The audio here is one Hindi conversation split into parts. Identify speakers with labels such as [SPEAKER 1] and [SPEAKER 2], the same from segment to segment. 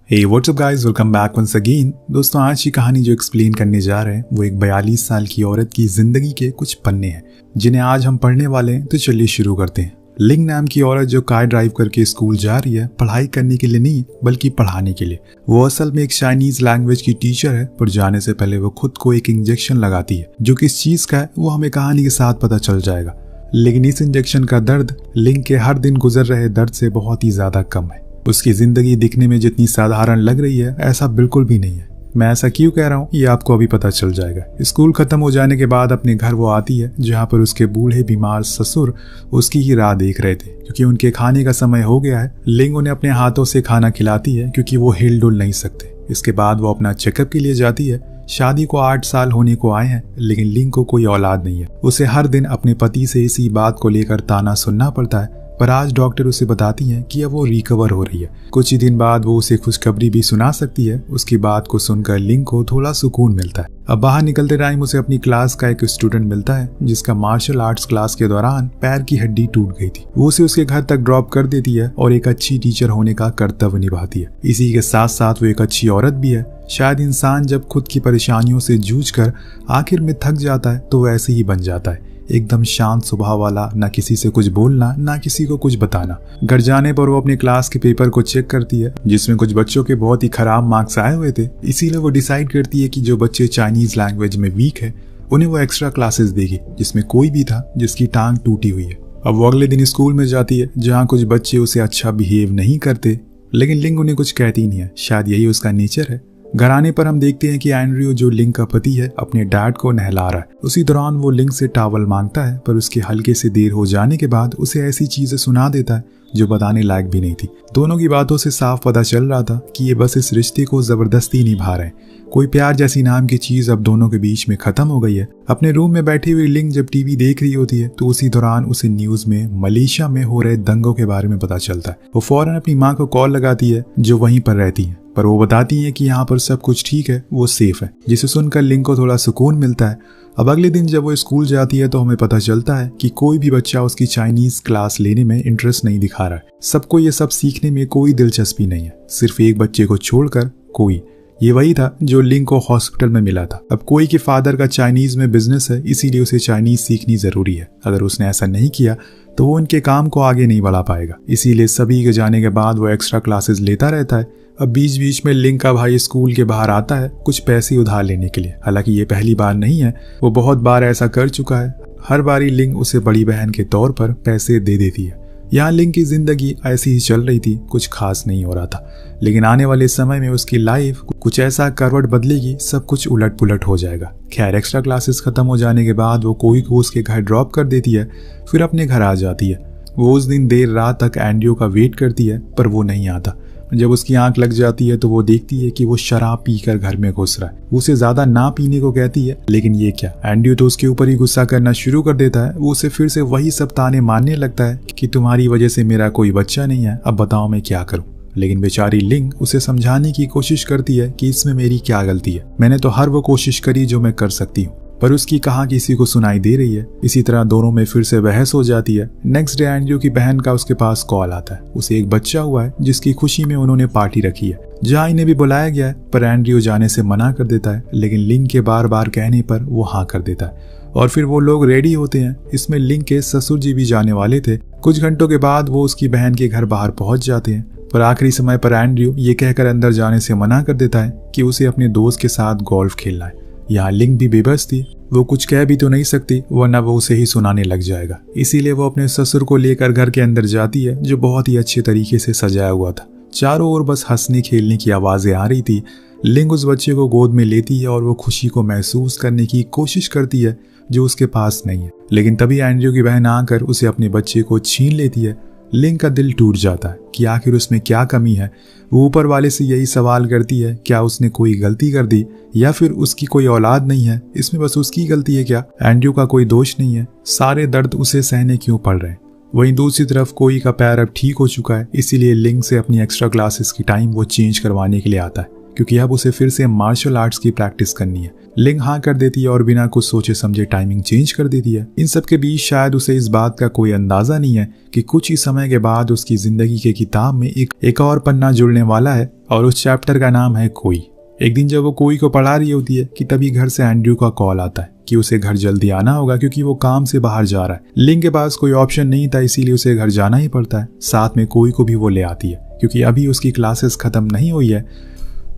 [SPEAKER 1] हे what's up guys, welcome back once again. दोस्तों, आज की कहानी जो एक्सप्लेन करने जा रहे हैं वो एक 42 साल की औरत की जिंदगी के कुछ पन्ने हैं जिन्हें आज हम पढ़ने वाले हैं। तो चलिए शुरू करते हैं। लिंग नाम की औरत जो कार ड्राइव करके स्कूल जा रही है, पढ़ाई करने के लिए नहीं बल्कि पढ़ाने के लिए। वो असल में एक चाइनीज लैंग्वेज की टीचर है, पर जाने से पहले वो खुद को एक इंजेक्शन लगाती है जो किस चीज का है वो हमें कहानी के साथ पता चल जाएगा। लेकिन इस इंजेक्शन का दर्द लिंग के हर दिन गुजर रहे दर्द से बहुत ही ज्यादा कम है। उसकी जिंदगी दिखने में जितनी साधारण लग रही है ऐसा बिल्कुल भी नहीं है। मैं ऐसा क्यों कह रहा हूँ ये आपको अभी पता चल जाएगा। स्कूल खत्म हो जाने के बाद अपने घर वो आती है जहाँ पर उसके बूढ़े बीमार ससुर उसकी ही राह देख रहे थे क्योंकि उनके खाने का समय हो गया है। लिंग उन्हें अपने हाथों से खाना खिलाती है क्योंकि वो हिल डुल नहीं सकते। इसके बाद वो अपना चेकअप के लिए जाती है। शादी को 8 साल होने को आए हैं लेकिन लिंग को कोई औलाद नहीं है। उसे हर दिन अपने पति से इसी बात को लेकर ताना सुनना पड़ता है, पर आज डॉक्टर उसे बताती हैं कि अब वो रिकवर हो रही है। कुछ ही दिन बाद वो उसे खुशखबरी भी सुना सकती है। उसकी बात को सुनकर लिंग को थोड़ा सुकून मिलता है। अब बाहर निकलते टाइम उसे अपनी क्लास का एक स्टूडेंट मिलता है जिसका मार्शल आर्ट्स क्लास के दौरान पैर की हड्डी टूट गई थी। वो उसे उसके घर तक ड्रॉप कर देती है और एक अच्छी टीचर होने का कर्तव्य निभाती है। इसी के साथ साथ वो एक अच्छी औरत भी है। शायद इंसान जब खुद की परेशानियों से जूझकर आखिर में थक जाता है तो वैसे ही बन जाता है, एकदम शांत स्वभाव वाला, ना किसी से कुछ बोलना ना किसी को कुछ बताना। घर जाने पर वो अपने क्लास के पेपर को चेक करती है जिसमें कुछ बच्चों के बहुत ही खराब मार्क्स आए हुए थे। इसीलिए वो डिसाइड करती है कि जो बच्चे चाइनीज लैंग्वेज में वीक है उन्हें वो एक्स्ट्रा क्लासेस देगी, जिसमें कोई भी था जिसकी टांग टूटी हुई है। अब वो अगले दिन स्कूल में जाती है जहाँ कुछ बच्चे उसे अच्छा बिहेव नहीं करते, लेकिन लिंग उन्हें कुछ कहती नहीं है। शायद यही उसका नेचर है। घर आने पर हम देखते हैं कि एंड्रयू जो लिंग का पति है अपने डैड को नहला रहा है। उसी दौरान वो लिंग से टॉवल मांगता है, पर उसके हल्के से देर हो जाने के बाद उसे ऐसी चीजें सुना देता है जो बताने लायक भी नहीं थी। दोनों की बातों से साफ पता चल रहा था कि ये बस इस रिश्ते को जबरदस्ती निभा रहे हैं। कोई प्यार जैसी नाम की चीज अब दोनों के बीच में खत्म हो गई है। अपने रूम में बैठी हुई लिंग जब टीवी देख रही होती है तो उसी दौरान उसे न्यूज में मलेशिया में हो रहे दंगों के बारे में पता चलता है। वो फौरन अपनी माँ को कॉल लगाती है जो वहीं पर रहती है, पर वो बताती है कि यहाँ पर सब कुछ ठीक है, वो सेफ है, जिसे सुनकर लिंग को थोड़ा सुकून मिलता है। अब अगले दिन जब वो स्कूल जाती है तो हमें पता चलता है कि कोई भी बच्चा उसकी चाइनीज क्लास लेने में इंटरेस्ट नहीं दिखा रहा है। सबको ये सब सीखने में कोई दिलचस्पी नहीं है, सिर्फ एक बच्चे को छोड़कर कोई। ये वही था जो लिंग को हॉस्पिटल में मिला था। अब कोई के फादर का चाइनीज में बिजनेस है, इसीलिए उसे चाइनीज सीखनी जरूरी है। अगर उसने ऐसा नहीं किया तो वो उनके काम को आगे नहीं बढ़ा पाएगा। इसीलिए सभी के जाने के बाद वो एक्स्ट्रा क्लासेस लेता रहता है। अब बीच बीच में लिंग का भाई स्कूल के बाहर आता है कुछ पैसे उधार लेने के लिए। हालांकि ये पहली बार नहीं है, वो बहुत बार ऐसा कर चुका है। हर बारी लिंग उसे बड़ी बहन के तौर पर पैसे दे देती है। यहाँ लिंग की जिंदगी ऐसी ही चल रही थी, कुछ खास नहीं हो रहा था। लेकिन आने वाले समय में उसकी लाइफ कुछ ऐसा करवट बदलेगी, सब कुछ उलट पुलट हो जाएगा। खैर, एक्स्ट्रा क्लासेस खत्म हो जाने के बाद वो कोई को उसके घर ड्रॉप कर देती है, फिर अपने घर आ जाती है। वो उस दिन देर रात तक एंड्रयू का वेट करती है, पर वो नहीं आता। जब उसकी आंख लग जाती है तो वो देखती है कि वो शराब पीकर घर में घुस रहा है। वो उसे ज्यादा ना पीने को कहती है, लेकिन ये क्या, एंड्रयू तो उसके ऊपर ही गुस्सा करना शुरू कर देता है। वो उसे फिर से वही सब ताने मारने लगता है कि तुम्हारी वजह से मेरा कोई बच्चा नहीं है, अब बताओ मैं क्या करूं। लेकिन बेचारी लिंग उसे समझाने की कोशिश करती है कि इसमें मेरी क्या गलती है, मैंने तो हर वो कोशिश करी जो मैं कर सकती हूँ, पर उसकी कहाँ किसी को सुनाई दे रही है। इसी तरह दोनों में फिर से बहस हो जाती है। नेक्स्ट डे एंड्रयू की बहन का उसके पास कॉल आता है। उसे एक बच्चा हुआ है जिसकी खुशी में उन्होंने पार्टी रखी है, जहाँ इन्हें भी बुलाया गया है, पर एंड्रयू जाने से मना कर देता है। लेकिन लिंग के बार बार कहने पर वो हाँ कर देता है और फिर वो लोग रेडी होते हैं। इसमें लिंग के ससुर जी भी जाने वाले थे। कुछ घंटों के बाद वो उसकी बहन के घर बाहर पहुंच जाते हैं, पर आखिरी समय पर एंड्रयू ये कहकर अंदर जाने से मना कर देता है कि उसे अपने दोस्त के साथ गोल्फ खेलना है। यहाँ लिंग भी बेबस थी, वो कुछ कह भी तो नहीं सकती वरना वो उसे ही सुनाने लग जाएगा। इसीलिए वो अपने ससुर को लेकर घर के अंदर जाती है जो बहुत ही अच्छे तरीके से सजाया हुआ था। चारों ओर बस हंसने खेलने की आवाजें आ रही थी। लिंग उस बच्चे को गोद में लेती है और वो खुशी को महसूस करने की कोशिश करती है जो उसके पास नहीं है। लेकिन तभी एंड्रयू की बहन आकर उसे अपने बच्चे को छीन लेती है। लिंग का दिल टूट जाता है कि आखिर उसमें क्या कमी है। वो ऊपर वाले से यही सवाल करती है, क्या उसने कोई गलती कर दी या फिर उसकी कोई औलाद नहीं है, इसमें बस उसकी गलती है क्या, एंड्रयू का कोई दोष नहीं है, सारे दर्द उसे सहने क्यों पड़ रहे हैं। वहीं दूसरी तरफ कोई का पैर अब ठीक हो चुका है, इसीलिए लिंग से अपनी एक्स्ट्रा क्लासेस की टाइम वो चेंज करवाने के लिए आता है क्योंकि अब उसे फिर से मार्शल आर्ट्स की प्रैक्टिस करनी है। लिंग हाँ कर देती है और बिना कुछ सोचे समझे टाइमिंग चेंज कर देती है। इन सब के बीच शायद उसे इस बात का कोई अंदाजा नहीं है कि कुछ ही समय के बाद उसकी जिंदगी के किताब में एक और पन्ना जुड़ने वाला है और उस चैप्टर का नाम है कोई। एक दिन जब वो कोई को पढ़ा रही होती है कि तभी घर से एंड्रयू का कॉल आता है कि उसे घर जल्दी आना होगा क्योंकि वो काम से बाहर जा रहा है। लिंग के पास कोई ऑप्शन नहीं था, इसीलिए उसे घर जाना ही पड़ता है। साथ में कोई को भी वो ले आती है क्योंकि अभी उसकी क्लासेस खत्म नहीं हुई है।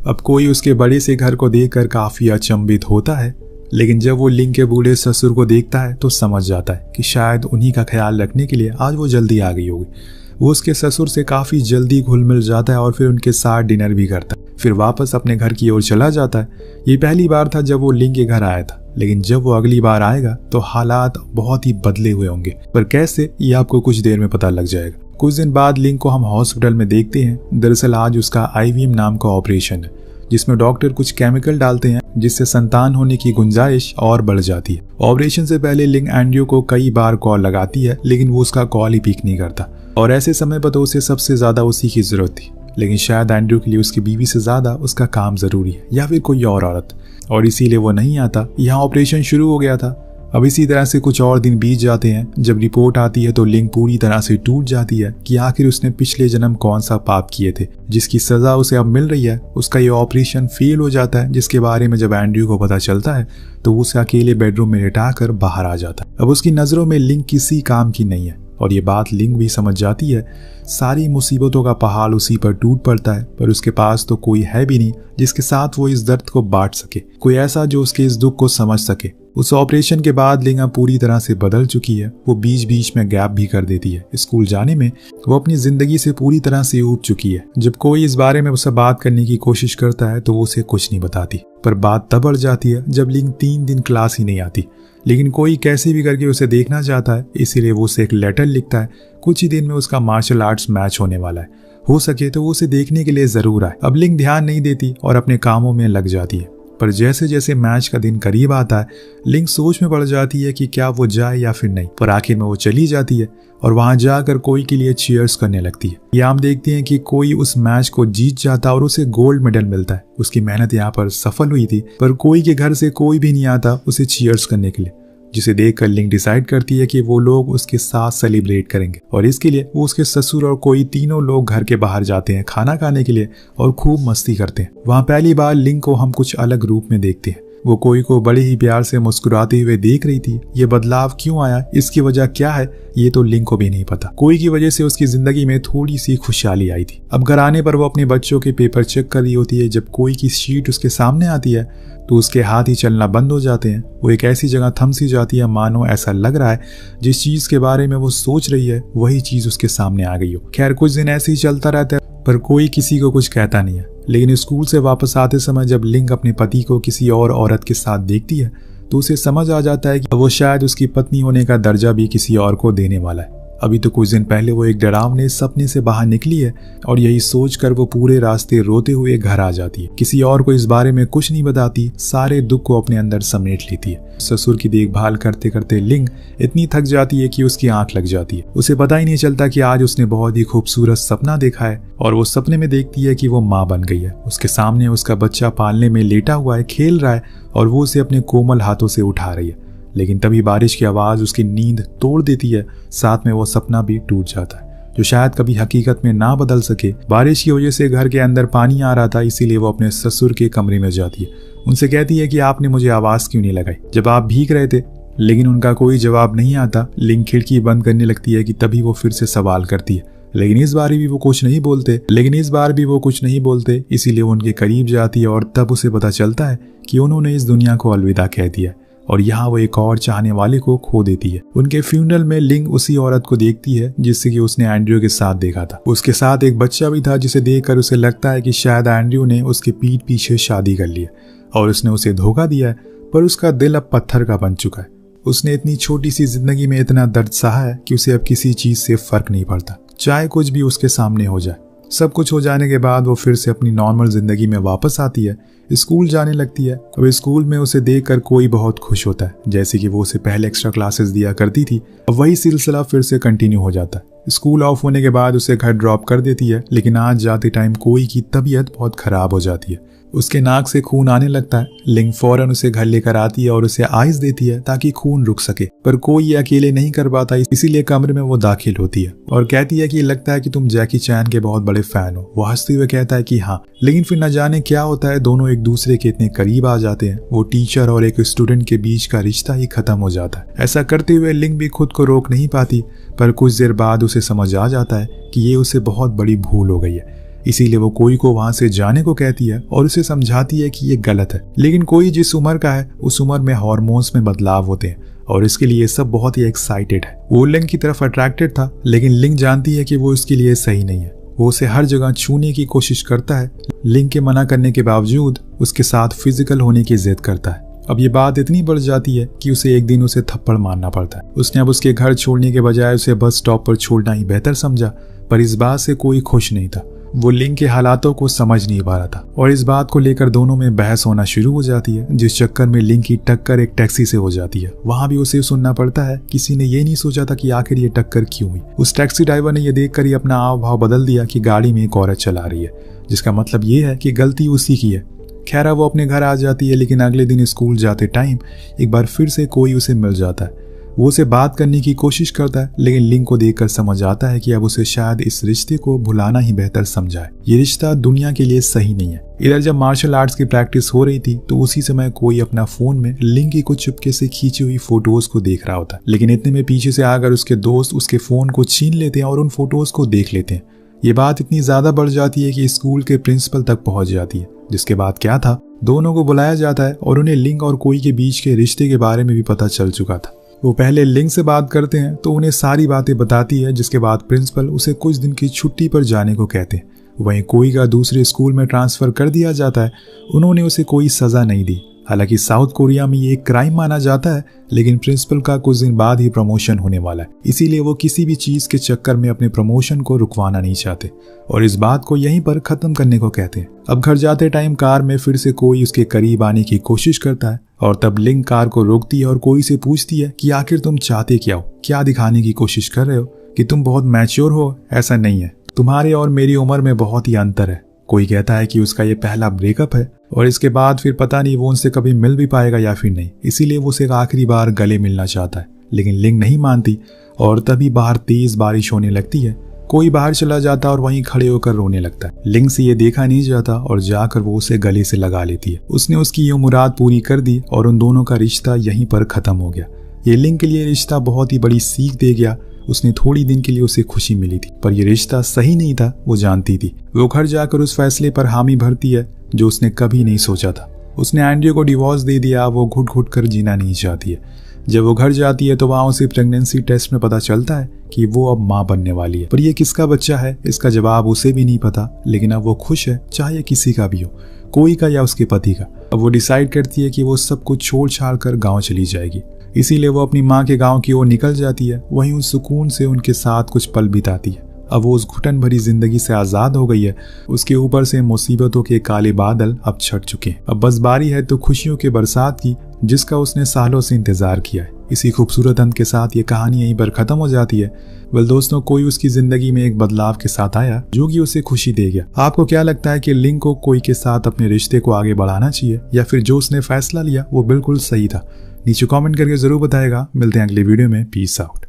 [SPEAKER 1] अब कोई उसके बड़े से घर को देखकर काफी अचंभित होता है, लेकिन जब वो लिंग के बूढ़े ससुर को देखता है तो समझ जाता है कि शायद उन्हीं का ख्याल रखने के लिए आज वो जल्दी आ गई होगी। वो उसके ससुर से काफी जल्दी घुल मिल जाता है और फिर उनके साथ डिनर भी करता है, फिर वापस अपने घर की ओर चला जाता है। ये पहली बार था जब वो लिंग के घर आया था, लेकिन जब वो अगली बार आएगा तो हालात बहुत ही बदले हुए होंगे। पर कैसे, ये आपको कुछ देर में पता लग जाएगा। कुछ दिन बाद लिंग को हम हॉस्पिटल में देखते हैं। दरअसल आज उसका IVF नाम का ऑपरेशन है, जिसमें डॉक्टर कुछ केमिकल डालते हैं जिससे संतान होने की गुंजाइश और बढ़ जाती है। ऑपरेशन से पहले लिंग एंड्रयू को कई बार कॉल लगाती है, लेकिन वो उसका कॉल ही पिक नहीं करता और ऐसे समय पर तो उसे सबसे ज्यादा उसी की जरूरत थी। लेकिन शायद एंड्रयू के लिए उसकी बीवी से ज्यादा उसका काम जरूरी है या फिर कोई और औरत, और इसीलिए वो नहीं आता। यहाँ ऑपरेशन शुरू हो गया था। अब इसी तरह से कुछ और दिन बीत जाते हैं। जब रिपोर्ट आती है तो लिंग पूरी तरह से टूट जाती है कि आखिर उसने पिछले जन्म कौन सा पाप किए थे जिसकी सजा उसे अब मिल रही है। उसका ये ऑपरेशन फेल हो जाता है, जिसके बारे में जब एंड्रयू को पता चलता है तो उसे अकेले बेडरूम में लिटाकर बाहर आ जाता है। अब उसकी नजरों में लिंग किसी काम की नहीं है और ये बात लिंग भी समझ जाती है। सारी मुसीबतों का पहाड़ उसी पर टूट पड़ता है, पर उसके पास तो कोई है भी नहीं जिसके साथ वो इस दर्द को बांट सके, कोई ऐसा जो उसके इस दुख को समझ सके। उस ऑपरेशन के बाद लिंग पूरी तरह से बदल चुकी है। वो बीच बीच में गैप भी कर देती है स्कूल जाने में। वो अपनी जिंदगी से पूरी तरह से ऊब चुकी है। जब कोई इस बारे में उससे बात करने की कोशिश करता है तो वो उसे कुछ नहीं बताती, पर बात तब बढ़ जाती है जब लिंग 3 दिन क्लास ही नहीं आती। लेकिन कोई कैसे भी करके उसे देखना चाहता है, इसीलिए वो उसे एक लेटर लिखता है। कुछ ही दिन में उसका मार्शल आर्ट्स मैच होने वाला है, हो सके तो वो उसे देखने के लिए जरूर आए। अब लिंग ध्यान नहीं देती और अपने कामों में लग जाती है, पर जैसे जैसे मैच का दिन करीब आता है लिंग सोच में पड़ जाती है कि क्या वो जाए या फिर नहीं। पर आखिर में वो चली जाती है और वहां जाकर कोई के लिए चीयर्स करने लगती है। यहाँ हम देखते हैं कि कोई उस मैच को जीत जाता और उसे गोल्ड मेडल मिलता है। उसकी मेहनत यहाँ पर सफल हुई थी, पर कोई के घर से कोई भी नहीं आता उसे चीयर्स करने के लिए, जिसे देखकर लिंग डिसाइड करती है कि वो लोग उसके साथ सेलिब्रेट करेंगे और इसके लिए वो उसके ससुर और कोई तीनों लोग घर के बाहर जाते हैं खाना खाने के लिए और खूब मस्ती करते हैं। वहाँ पहली बार लिंग को हम कुछ अलग रूप में देखते हैं। वो कोई को बड़े ही प्यार से मुस्कुराते हुए देख रही थी। ये बदलाव क्यों आया, इसकी वजह क्या है, ये तो लिंग को भी नहीं पता। कोई की वजह से उसकी जिंदगी में थोड़ी सी खुशहाली आई थी। अब घर आने पर वो अपने बच्चों के पेपर चेक कर रही होती है। जब कोई की शीट उसके सामने आती है तो उसके हाथ ही चलना बंद हो जाते हैं। वो एक ऐसी जगह थम सी जाती है, मानो ऐसा लग रहा है जिस चीज के बारे में वो सोच रही है वही चीज उसके सामने आ गई हो। खैर कुछ दिन ऐसे ही चलता रहता है, पर कोई किसी को कुछ कहता नहीं है। लेकिन स्कूल से वापस आते समय जब लिंग अपने पति को किसी और औरत के साथ देखती है तो उसे समझ आ जाता है कि वो शायद उसकी पत्नी होने का दर्जा भी किसी और को देने वाला है। अभी तो कुछ दिन पहले वो एक डरावने सपने से बाहर निकली है और यही सोचकर वो पूरे रास्ते रोते हुए घर आ जाती है। किसी और को इस बारे में कुछ नहीं बताती, सारे दुख को अपने अंदर समेट लेती है। ससुर की देखभाल करते करते लिंग इतनी थक जाती है कि उसकी आंख लग जाती है। उसे पता ही नहीं चलता कि आज उसने बहुत ही खूबसूरत सपना देखा है और वो सपने में देखती है कि वो माँ बन गई है। उसके सामने उसका बच्चा पालने में लेटा हुआ है, खेल रहा है और वो उसे अपने कोमल हाथों से उठा रही है। लेकिन तभी बारिश की आवाज उसकी नींद तोड़ देती है, साथ में वो सपना भी टूट जाता है जो शायद कभी हकीकत में ना बदल सके। बारिश की वजह से घर के अंदर पानी आ रहा था, इसीलिए वो अपने ससुर के कमरे में जाती है। उनसे कहती है कि आपने मुझे आवाज क्यों नहीं लगाई जब आप भीग रहे थे। लेकिन उनका कोई जवाब नहीं आता। लिंग खिड़की बंद करने लगती है कि तभी वो फिर से सवाल करती है, लेकिन इस बार भी वो कुछ नहीं बोलते। इसीलिए वो उनके करीब जाती है और तब उसे पता चलता है कि उन्होंने इस दुनिया को अलविदा कह दिया और यहाँ वो एक और चाहने वाले को खो देती है। उनके फ्यूनरल में लिंग उसी औरत को देखती है जिससे कि उसने एंड्रयू के साथ देखा था। उसके साथ एक बच्चा भी था जिसे देखकर उसे लगता है कि शायद एंड्रयू ने उसके पीठ पीछे शादी कर ली है और उसने उसे धोखा दिया है, पर उसका दिल अब पत्थर का बन चुका है। उसने इतनी छोटी सी जिंदगी में इतना दर्द सहा है कि उसे अब किसी चीज से फर्क नहीं पड़ता, चाहे कुछ भी उसके सामने हो जाए। सब कुछ हो जाने के बाद वो फिर से अपनी नॉर्मल जिंदगी में वापस आती है, स्कूल जाने लगती है। अब स्कूल में उसे देखकर कोई बहुत खुश होता है, जैसे कि वो उसे पहले एक्स्ट्रा क्लासेस दिया करती थी। अब वही सिलसिला फिर से कंटिन्यू हो जाता है। स्कूल ऑफ होने के बाद उसे घर ड्रॉप कर देती है, लेकिन आज जाते टाइम कोई की तबीयत बहुत खराब हो जाती है। उसके नाक से खून आने लगता है। लिंग फौरन उसे घर लेकर आती है और उसे आइस देती है ताकि खून रुक सके, पर कोई ये अकेले नहीं कर पाता, इसीलिए कमरे में वो दाखिल होती है और कहती है कि लगता है कि तुम जैकी चैन के बहुत बड़े फैन हो। वो हंसते हुए कहता है कि हाँ, लेकिन फिर न जाने क्या होता है, दोनों एक दूसरे के इतने करीब आ जाते हैं, वो टीचर और एक स्टूडेंट के बीच का रिश्ता ही खत्म हो जाता है। ऐसा करते हुए लिंग भी खुद को रोक नहीं पाती, पर कुछ देर बाद उसे समझ आ जाता है कि ये उसे बहुत बड़ी भूल हो गई है। इसीलिए वो कोई को वहां से जाने को कहती है और उसे समझाती है कि ये गलत है। लेकिन कोई जिस उम्र का है उस उम्र में हार्मोन्स में बदलाव होते हैं और इसके लिए सब बहुत ही एक्साइटेड है। वो लिंग की तरफ अट्रैक्टेड था, लेकिन लिंग जानती है कि वो उसके लिए सही नहीं है। वो उसे हर जगह छूने की कोशिश करता है। लिंग के मना करने के बावजूद उसके साथ फिजिकल होने की जिद करता है। अब ये बात इतनी बढ़ जाती है कि उसे एक दिन उसे थप्पड़ मारना पड़ता है। उसने अब उसके घर छोड़ने के बजाय उसे बस स्टॉप पर छोड़ना ही बेहतर समझा, पर इस बात से कोई खुश नहीं था। वो लिंग के हालातों को समझ नहीं पा रहा था और इस बात को लेकर दोनों में बहस होना शुरू हो जाती है, जिस चक्कर में लिंग की टक्कर एक टैक्सी से हो जाती है। वहां भी उसे सुनना पड़ता है, किसी ने ये नहीं सोचा था कि आखिर ये टक्कर क्यों हुई। उस टैक्सी ड्राइवर ने यह देखकर ही अपना हाव भाव बदल दिया कि गाड़ी में एक औरत चला रही है, जिसका मतलब ये है कि गलती उसी की है। खैर वो अपने घर आ जाती है, लेकिन अगले दिन स्कूल जाते टाइम एक बार फिर से कोई उसे मिल जाता है। वो उसे बात करने की कोशिश करता है, लेकिन लिंग को देखकर समझ आता है कि अब उसे शायद इस रिश्ते को भुलाना ही बेहतर समझा है। ये रिश्ता दुनिया के लिए सही नहीं है। इधर जब मार्शल आर्ट्स की प्रैक्टिस हो रही थी तो उसी समय कोई अपना फोन में लिंग की कुछ चुपके से खींची हुई फोटोज को देख रहा होता है, लेकिन इतने में पीछे से आकर उसके दोस्त उसके फोन को छीन लेते हैं और उन फोटोज को देख लेते हैं। ये बात इतनी ज्यादा बढ़ जाती है कि स्कूल के प्रिंसिपल तक पहुंच जाती है, जिसके बाद क्या था, दोनों को बुलाया जाता है और उन्हें लिंग और कोई के बीच के रिश्ते के बारे में भी पता चल चुका था। वो पहले लिंग से बात करते हैं तो उन्हें सारी बातें बताती है, जिसके बाद प्रिंसिपल उसे कुछ दिन की छुट्टी पर जाने को कहते हैं। वहीं कोई का दूसरे स्कूल में ट्रांसफर कर दिया जाता है। उन्होंने उसे कोई सजा नहीं दी। हालांकि साउथ कोरिया में ये एक क्राइम माना जाता है, लेकिन प्रिंसिपल का कुछ दिन बाद ही प्रमोशन होने वाला है, इसीलिए वो किसी भी चीज के चक्कर में अपने प्रमोशन को रुकवाना नहीं चाहते और इस बात को यहीं पर खत्म करने को कहते हैं। अब घर जाते टाइम कार में फिर से कोई उसके करीब आने की कोशिश करता है और तब लिंग कार को रोकती है और कोई से पूछती है कि आखिर तुम चाहते क्या हो, क्या दिखाने की कोशिश कर रहे हो कि तुम बहुत मैच्योर हो? ऐसा नहीं है, तुम्हारे और मेरी उम्र में बहुत ही अंतर है। कोई कहता है कि उसका ये पहला ब्रेकअप है और इसके बाद फिर पता नहीं वो उनसे कभी मिल भी पाएगा या फिर नहीं, इसीलिए वो उसे आखिरी बार गले मिलना चाहता है। लेकिन लिंग नहीं मानती और तभी बाहर तेज बारिश होने लगती है। कोई बाहर चला जाता और वहीं खड़े होकर रोने लगता है। लिंग से ये देखा नहीं जाता और जाकर वो उसे गले से लगा लेती है। उसने उसकी ये मुराद पूरी कर दी और उन दोनों का रिश्ता यहीं पर खत्म हो गया। ये लिंग के लिए रिश्ता बहुत ही बड़ी सीख दे गया। उसने थोड़ी दिन के लिए उसे खुशी मिली थी, पर यह रिश्ता सही नहीं था, वो जानती थी। वो घर जाकर उस फैसले पर हामी भरती है जो उसने कभी नहीं सोचा था। उसने एंड्रयू को डिवोर्स दे दिया। वो घुट घुट कर जीना नहीं चाहती है। जब वो घर जाती है तो वहां उसे प्रेगनेंसी टेस्ट में पता चलता है कि वो अब मां बनने वाली है, पर ये किसका बच्चा है इसका जवाब उसे भी नहीं पता। लेकिन अब वो खुश है, चाहे किसी का भी हो, कोई का या उसके पति का। अब वो डिसाइड करती है कि वो सब कुछ छोड़ छाड़ कर गाँव चली जाएगी, इसीलिए वो अपनी माँ के गांव की ओर निकल जाती है। वहीं उस सुकून से उनके साथ कुछ पल बिताती है। अब वो उस घुटन भरी जिंदगी से आजाद हो गई है। उसके ऊपर से मुसीबतों के काले बादल अब छट चुके हैं। अब बस बारी है तो खुशियों के बरसात की, जिसका उसने सालों से इंतजार किया है। इसी खूबसूरत अंत के साथ ये कहानी यहीं पर खत्म हो जाती है। वेल दोस्तों, कोई उसकी जिंदगी में एक बदलाव के साथ आया जो कि उसे खुशी दे गया। आपको क्या लगता है कि लिंग को कोई के साथ अपने रिश्ते को आगे बढ़ाना चाहिए या फिर जो उसने फैसला लिया वो बिल्कुल सही था? नीचे कमेंट करके जरूर बताएगा। मिलते हैं अगली वीडियो में। Peace out.